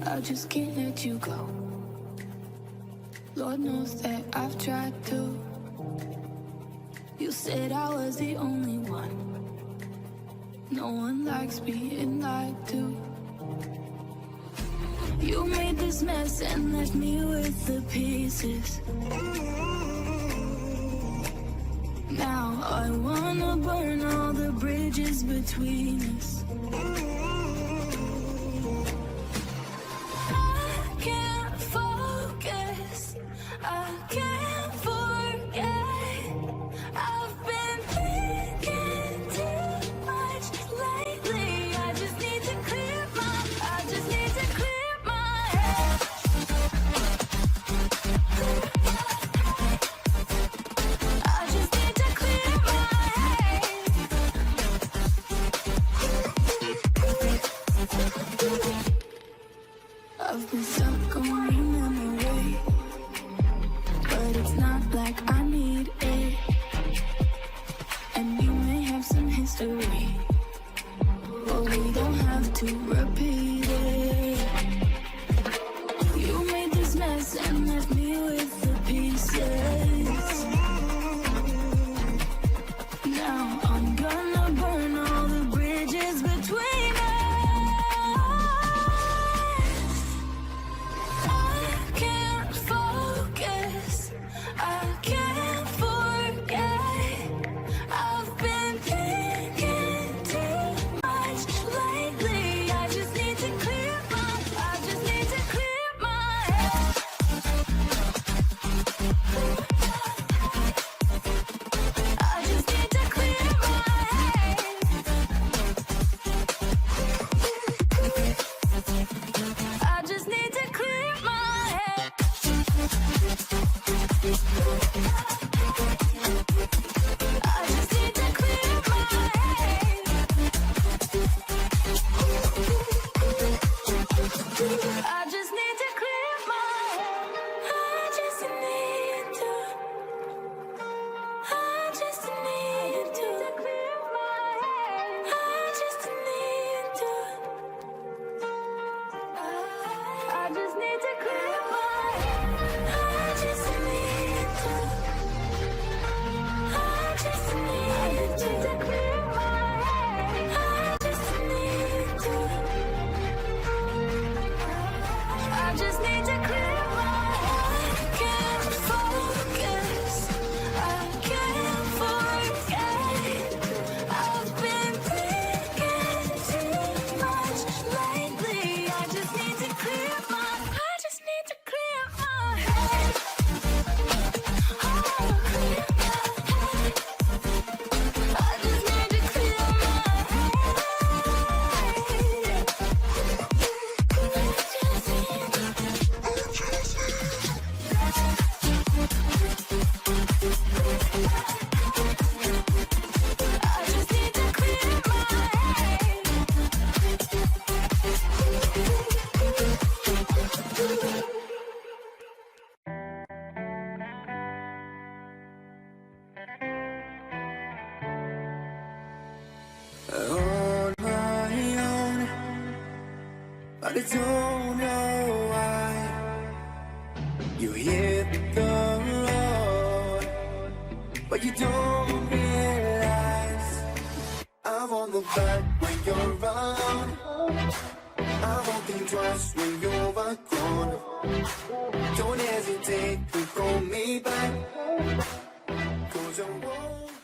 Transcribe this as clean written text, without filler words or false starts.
I just can't let you go. Lord knows that I've tried to. You said I was the only one. No one likes being lied to. You made this mess and left me with the pieces. Now I wanna burn all the bridges between us. I can't focus, I can't forget. I've been thinking too much lately. I just need to clear my head. I just need to clear my head. I've been stuck on your memory, but it's not like I need it. And you may have some history, but we don't have to repeat it. You made this mess and left me with the pieces. Now I'm gonna burn all the bridges between us. I can't focus, I can't forget. I've been thinking too much lately. I just need to clear my head. I just need to clear my head. I just need to clear my head. I just need to clear my head. I just need to clear my head. I just need to. I just need to clear my head. I just need to. I just need to clear my head. I just need to. I just need to clear my head. I just need to. I just need to clear my head. I can't focus, I can't forget. I've been thinking too much lately. I just need to clear my head. Oh, clear my head. I just need to clear my head. I just need to clear my head. On my own, but I don't know why. You hit the road, but you don't realize I won't look back when you're around. I won't think twice when you're gone. Don't hesitate to call me back, 'cause I won't